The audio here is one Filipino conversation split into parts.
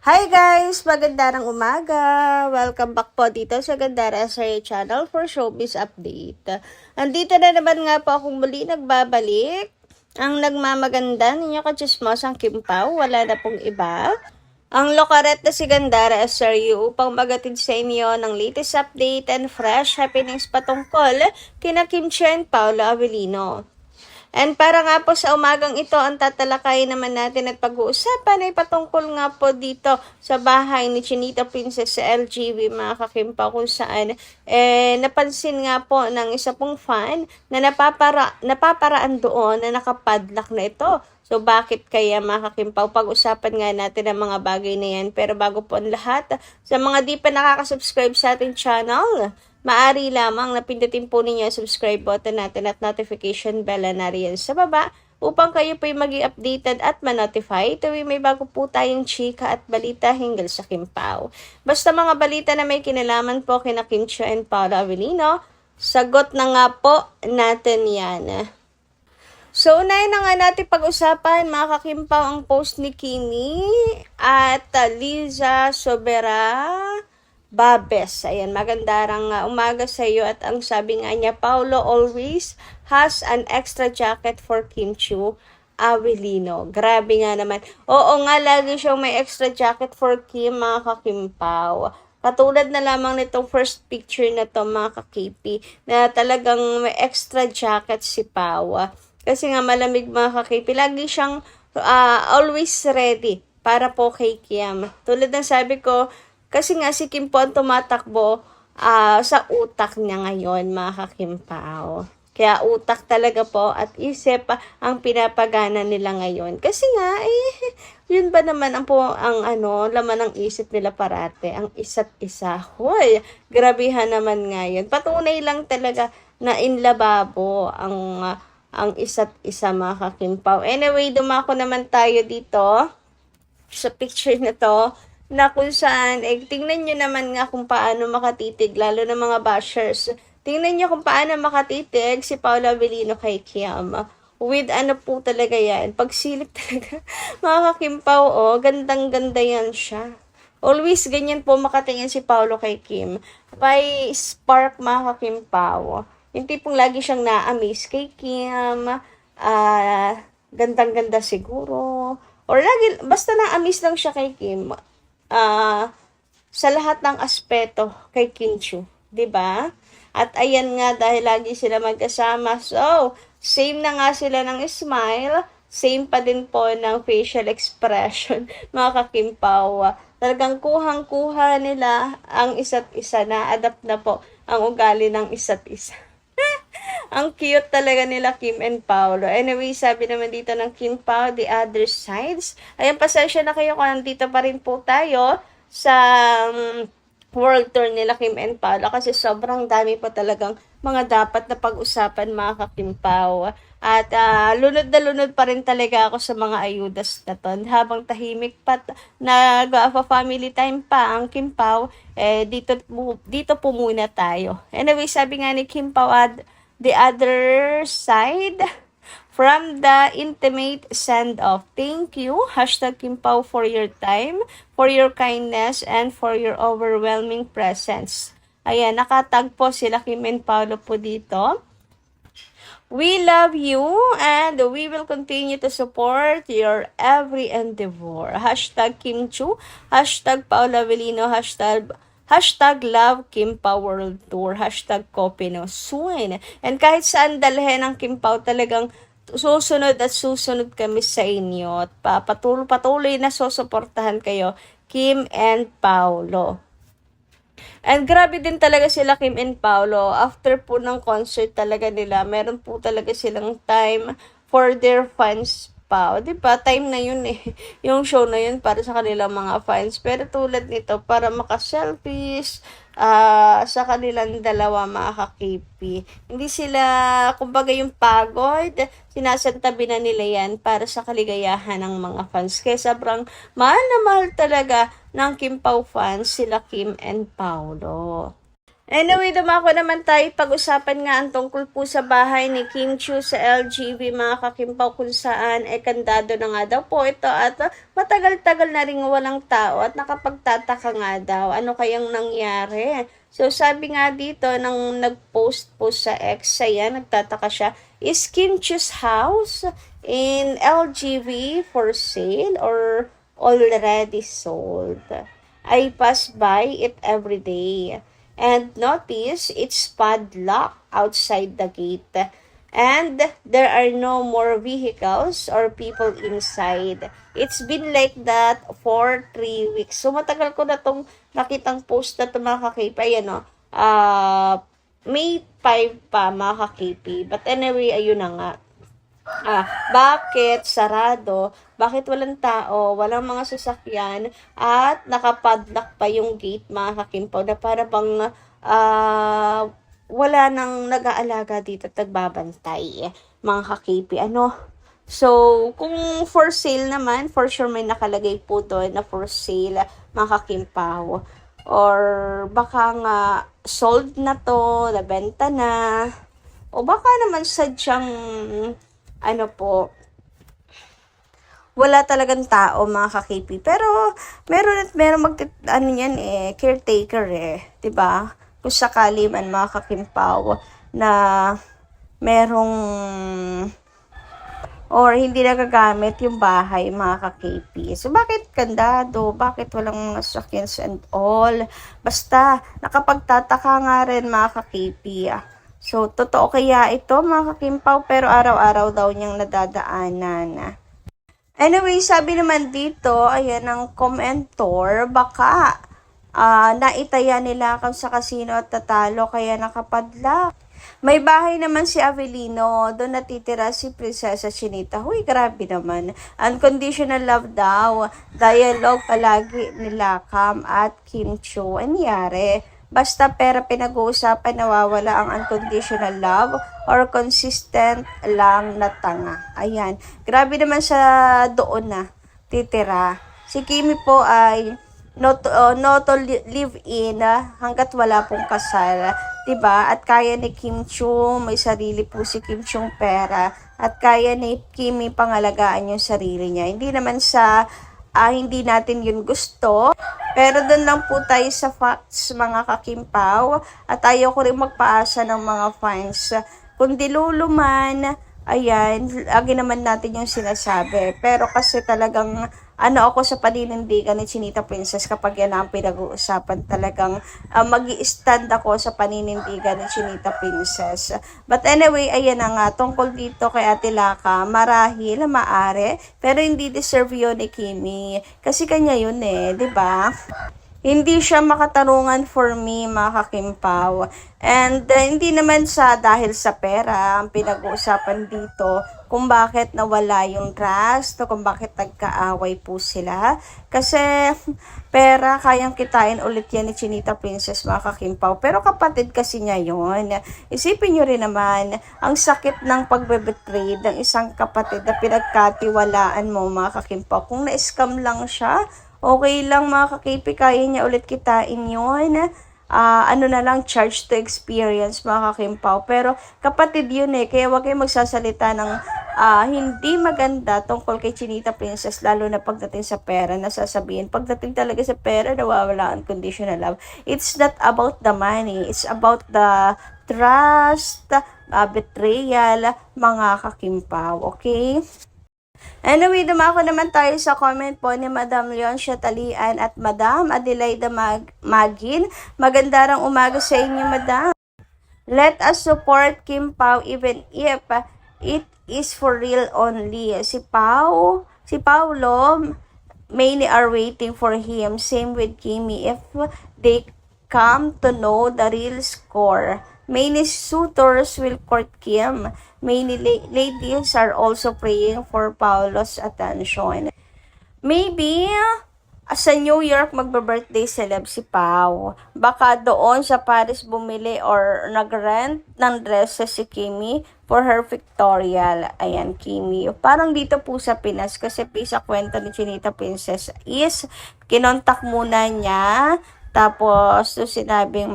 Hi guys! Magandang umaga! Welcome back po dito sa Gandara SRA Channel for Showbiz Update. Andito na naman nga po akong muli nagbabalik. Ang nagmamaganda ninyo kachismosang Kim Pao, wala na pong iba. Ang lokaret na si Gandara SRU upang magatid sa inyo ng latest update and fresh happenings patungkol kina Kim Chiu and Paolo Avellino. And para nga po sa umagang ito, ang tatalakayin naman natin at pag-uusapan ay patungkol nga po dito sa bahay ni Chinita Princess sa LGV mga kakimpa, kung saan napansin nga po ng isa pong fan na napaparaan doon na nakapadlock na ito. So bakit kaya mga kakimpa? Pag-usapan nga natin ang mga bagay na yan. Pero bago po ang lahat, sa mga di pa nakakasubscribe sa ating channel, maaari lamang na pindutin po ninyo ang subscribe button natin at notification bell na nariyan sa baba upang kayo po'y maging updated at ma-notify tuwing may bago po tayong chika at balita hinggil sa Kim Pao. Basta mga balita na may kinalaman po kina Kim Chiu and Paolo Avellino, sagot na nga po natin yan. So, unahin na nga natin pag-usapan mga kakimpaw ang post ni Kimi at Liza Sobera Babes. Ayan, magandang umaga sa iyo at ang sabi nga niya, Paolo always has an extra jacket for Kim Chiu Avellino. Grabe nga naman. Oo nga, lagi siyang may extra jacket for Kim mga kakimpaw. Katulad na lamang nitong first picture na to mga kakipi na talagang may extra jacket si Pao. Kasi nga malamig mga kakipi. Lagi siyang always ready para po kay Kim. Tulad ng sabi ko, kasi nga si Kim po ang tumatakbo sa utak niya ngayon, mga kakimpaw. Kaya utak talaga po at isip ang pinapagana nila ngayon. Kasi nga, yun ba naman ang laman ng isip nila parate, ang isa't isa. Hoy, grabihan naman ngayon. Patunay lang talaga na inlababo ang isa't isa, mga kakimpaw. Anyway, dumako naman tayo dito sa picture na to, na kung saan, tingnan nyo naman nga kung paano makatitig, lalo ng mga bashers. Tingnan nyo kung paano makatitig si Paolo Avellino kay Kim. With ano po talaga yan, pagsilip talaga. Mga kakimpaw, gandang-ganda yan siya. Always ganyan po makatingin si Paolo kay Kim. May spark mga kakimpaw. Yung tipong lagi siyang na-amaze kay Kim. Gandang-ganda siguro. Or lagi, basta na-amaze lang siya kay Kim. Sa lahat ng aspeto kay Kim Chiu, 'di ba? At ayan nga, dahil lagi sila magkasama, so same na nga sila ng smile, same pa din po ng facial expression, mga kakimpaw. Talagang kuhang-kuha nila ang isa't isa, na adapt na po ang ugali ng isa't isa. Ang cute talaga nila Kim and Paolo. Anyway, sabi naman dito ng Kim Pao, the other sides. Ayan, pasensya na kayo kung nandito pa rin po tayo sa world tour nila Kim and Paolo kasi sobrang dami pa talagang mga dapat na pag-usapan mga ka-Kim Pao. At lunod na lunod pa rin talaga ako sa mga ayudas na to. Habang tahimik pa, nag-family time pa ang Kim Pao, dito po muna tayo. Anyway, sabi nga ni Kim Pao, the other side from the intimate send-off. Thank you, hashtag Kim Pao, for your time, for your kindness, and for your overwhelming presence. Ayan, nakatag po sila Kim and Paolo po dito. We love you and we will continue to support your every endeavor. Hashtag Kim Chiu, hashtag Paolo Avellino, hashtag Love Kim Pao World Tour, hashtag Kopino soon. And kahit saan dalhin ng Kim Pao, talagang susunod at susunod kami sa inyo. At patuloy na susuportahan kayo, Kim and Paolo. And grabe din talaga sila Kim and Paolo. After po ng concert talaga nila, meron po talaga silang time for their fans pa. O, diba? Time na yun eh. Yung show na yun para sa kanilang mga fans. Pero tulad nito, para maka-selfies sa kanilang dalawa mga kakipi. Hindi sila, kumbaga yung pagod, sinasantabi na nila yan para sa kaligayahan ng mga fans. Kaya sobrang mahal na mahal talaga ng Kim Pao fans sila Kim and Paolo. Anyway, dumako naman tayo pag-usapan nga ang tungkol po sa bahay ni Kim Chiu sa LGV mga kakimpaw kung saan kandado na nga daw po ito at matagal-tagal na rin walang tao at nakapagtataka nga daw ano kayang nangyari. So sabi nga dito nang nag-post po sa X, ayan, nagtataka siya, is Kim Chiu's house in LGV for sale or already sold? I pass by it every day and notice it's padlocked outside the gate and there are no more vehicles or people inside. It's been like that for 3 weeks. So matagal ko na tong nakitang post na ito mga ka-KP. Ayan o, May 5 pa mga ka-KP. But anyway, ayun na nga. Bakit sarado? Bakit walang tao? Walang mga sasakyan? At nakapadlock pa yung gate mga kakimpaw na para bang wala nang nag-aalaga dito at nagbabantay mga kakipi. So, kung for sale naman, for sure may nakalagay po doon na for sale mga kakimpaw. Or baka nga sold na to, nabenta na. O baka naman sadyang wala talagang tao mga ka-KP. Pero meron yan caretaker 'di ba? Kung sakali man mga kakimpaw na merong or hindi nagagamit yung bahay mga ka-KP. So bakit kandado? Bakit walang sasakyan and all? Basta nakapagtataka nga rin mga ka-KP. So, totoo kaya ito mga kakimpaw, pero araw-araw daw niyang nadadaanan. Anyway, sabi naman dito, ayan ang commentor, baka naitaya nila kung sa kasino at tatalo kaya nakapadlock. May bahay naman si Avelino, doon natitira si Prinsesa Chinita. Huy, grabe naman. Unconditional love daw. Dialogue palagi nila Cam at Kim Chiu. Anyari? Basta pera pinag-uusapan, nawawala ang unconditional love or consistent lang na tanga. Ayan. Grabe naman sa doon na titira. Si Kimi po ay no to live in hanggat wala pong kasal. Diba? At kaya ni Kim Chiu, may sarili po si Kim Chiu pera. At kaya ni Kimi pangalagaan yung sarili niya. Hindi naman sa hindi natin yun gusto. Pero doon lang po tayo sa facts mga kakimpaw. At ayaw ko rin magpaasa ng mga fans. Kung diluluman, ayan, lagi naman natin yung sinasabi. Pero kasi talagang ako sa paninindigan ni Chinita Princess kapag yan ang pinag-uusapan talagang mag-i-stand ako sa paninindigan ni Chinita Princess. But anyway, ayan na nga, tungkol dito kay Ate Laka, marahil, maari, pero hindi deserve yun ni Kimi. Kasi kanya yun di ba? Hindi siya makatarungan for me, mga kakimpaw. And hindi naman dahil sa pera ang pinag-uusapan dito kung bakit nawala yung trust o kung bakit nagkaaway po sila. Kasi pera, kayang kitain ulit yan ni Chinita Princess, mga kakimpaw. Pero kapatid kasi niya yun. Isipin nyo rin naman, ang sakit ng pagbe-betray ng isang kapatid na pinagkatiwalaan mo, mga kakimpaw. Kung na-scam lang siya, okay lang mga ka-KP, kaya niya ulit kitain yun. Na lang, charge to experience mga kakimpaw. Pero kapatid yun kaya wag kayo magsasalita ng hindi maganda tungkol kay Chinita Princess, lalo na pagdating sa pera, nasasabihin. Pagdating talaga sa pera, nawawala ang conditional love. It's not about the money, it's about the trust, betrayal, mga kakimpaw, okay? Anyway, dumako naman tayo sa comment po ni Madam Leoncia Talian at Madam Adelaida Magin. Maganda rang umaga sa inyo, Madam. Let us support Kim Pao even if it is for real only. Si Paulo, many are waiting for him. Same with Kimi. If they come to know the real score, many suitors will court Kim. Many ladies are also praying for Paulo's attention. Maybe sa New York magbe-birthday celeb si Pao. Baka doon sa Paris bumili or nag-rent ng dresses si Kimi for her pictorial. Ayan, Kimi. Parang dito po sa Pinas kasi sa kwento ni Chinita Princess is kinontak muna niya. Tapos sinabing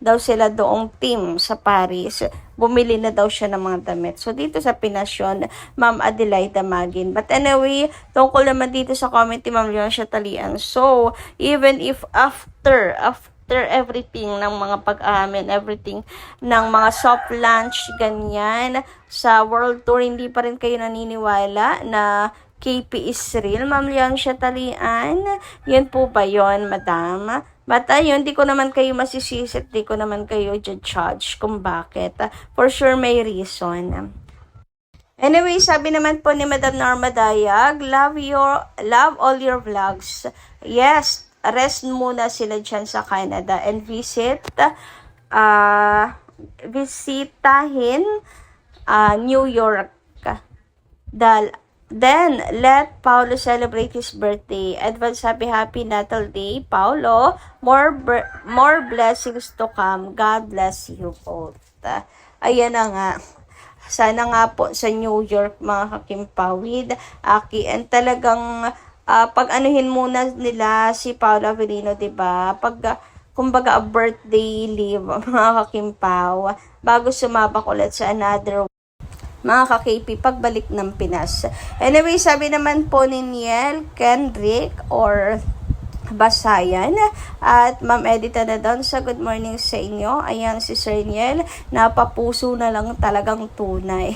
daw sila doong team sa Paris. Bumili na daw siya ng mga damit. So, dito sa Pinas yun, Ma'am Adelaida Magin. But anyway, tungkol naman dito sa comment ni Ma'am Leoncia Talian. So, even if after everything ng mga pag-amin, everything ng mga soft lunch, ganyan, sa world tour, hindi pa rin kayo naniniwala na KP is real, Ma'am Leoncia Talian? Yan po ba yon, Madam? But ayun, di ko naman kayo masisisi, di ko naman kayo judge kung bakit. For sure, may reason. Anyway, sabi naman po ni Madam Norma Dayag, love all your vlogs. Yes, rest muna sila dyan sa Canada and visitahin New York. Then, let Paulo celebrate his birthday. Advance happy Natal Day, Paulo. More blessings to come. God bless you both. Ayan na nga. Sana nga po sa New York, mga kakimpawid, Aki, and talagang pag-anuhin muna nila si Paolo Avellino, diba? Kumbaga, a birthday leave, mga kakimpaw, bago sumabak ulit sa another mga ka-KP pagbalik ng Pinas. Anyway, sabi naman po ni Niel Kendrick or Basayan at Ma'am Edita na doon sa good morning sa inyo. Ayan si Sir Niel, napapuso na lang talagang tunay.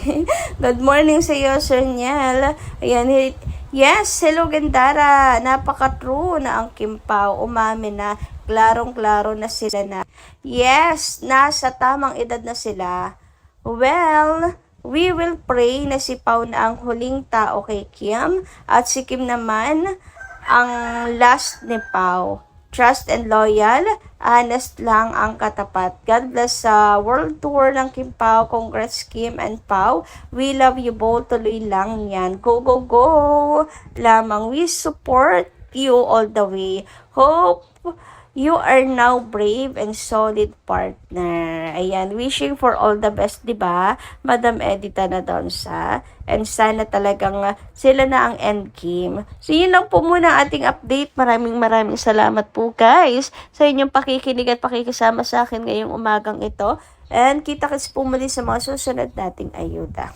Good morning sa iyo, Sir Niel. Ayan, yes, hello Gandara. Napaka-true na ang Kimpaw. Umamin na, klarong-klaro na sila na. Yes, nasa tamang edad na sila. Well, we will pray na si Pao na ang huling tao kay Kim at si Kim naman ang last ni Pao. Trust and loyal, honest lang ang katapat. God bless sa world tour ng Kim Pao. Congrats Kim and Pao. We love you both. Tuloy lang yan. Go, go, go! Lamang we support you all the way. Hope you are now brave and solid partner. Ayan, wishing for all the best, diba? Madam Edita na doon sa. And sana talagang sila na ang end game. So, yun lang po muna ating update. Maraming salamat po, guys, sa inyong pakikinig at pakikisama sa akin ngayong umagang ito. And kita-kits po muli sa mga susunod nating ayuda.